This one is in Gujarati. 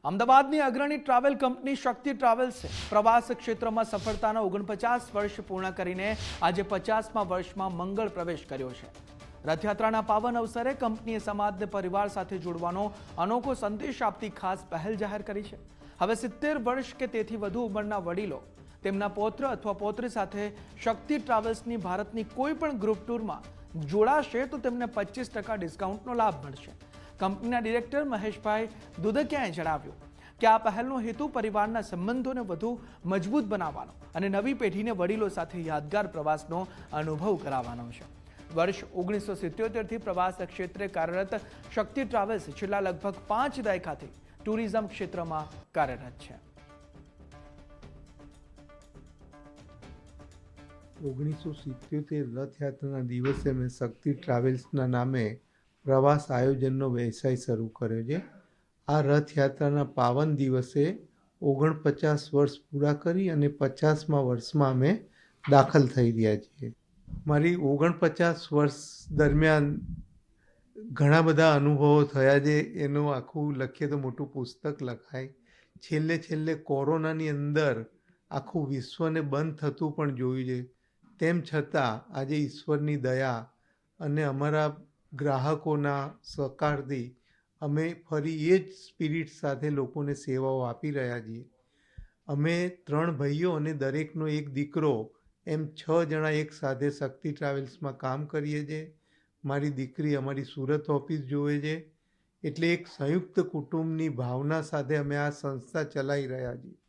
અમદાવાદની અગ્રણી ટ્રાવેલ કંપની શક્તિ ટ્રાવેલ્સે પ્રવાસ ક્ષેત્રમાં સફળતાના 49 વર્ષ પૂર્ણ કરીને આજે 50મા વર્ષમાં મંગળ પ્રવેશ કર્યો છે। રથયાત્રાના પાવન અવસરે કંપનીએ સમાજને પરિવાર સાથે જોડવાનો અનોખો સંદેશ આપતી ખાસ પહેલ જાહેર કરી છે। હવે 70 વર્ષ કે તેથી વધુ ઉંમરના વડીલો તેમના પૌત્ર અથવા પૌત્રી સાથે શક્તિ ટ્રાવેલ્સની ભારતની કોઈ પણ ગ્રુપ ટૂરમાં જોડાશે તો તેમને 25% ડિસ્કાઉન્ટનો લાભ મળશે। કંપનીના ડિરેક્ટર મહેશભાઈ દુધકિયાએ જણાવ્યું કે આ પહેલનો હેતુ પરિવારના સંબંધોને વધુ મજબૂત બનાવવાનો અને નવી પેઢીને વડીલો સાથે યાદગાર પ્રવાસનો અનુભવ કરાવવાનો છે। વર્ષ 1977થી પ્રવાસ ક્ષેત્રે કાર્યરત શક્તિ ટ્રાવેલ્સ છેલ્લા લગભગ 5 દાયકાથી ટુરિઝમ ક્ષેત્રમાં કાર્યરત છે। 1977 રથયાત્રાના દિવસે મેં શક્તિ ટ્રાવેલ્સના નામે પ્રવાસ આયોજનનો વ્યવસાય શરૂ કર્યો છે। આ રથયાત્રાના પાવન દિવસે 49 વર્ષ પૂરા કરી અને 50મા વર્ષમાં અમે દાખલ થઈ રહ્યા છીએ। મારી 49 વર્ષ દરમિયાન ઘણા બધા અનુભવો થયા છે। એનું આખું લખીએ તો મોટું પુસ્તક લખાય। છેલ્લે કોરોનાની અંદર આખું વિશ્વને બંધ થતું પણ જોયું છે। તેમ છતાં આજે ઈશ્વરની દયા અને અમારા ગ્રાહકોના સહકારથી અમે ફરી એ જ સ્પિરિટ સાથે લોકોને સેવાઓ આપી રહ્યા છીએ। અમે 3 ભાઈઓ અને દરેકનો એક દીકરો એમ 6 જણા એક સાથે શક્તિ ટ્રાવેલ્સમાં કામ કરીએ છીએ। મારી દીકરી અમારી સુરત ઓફિસ જોવે છે। એટલે એક સંયુક્ત કુટુંબની ભાવના સાથે અમે આ સંસ્થા ચલાવી રહ્યા છીએ।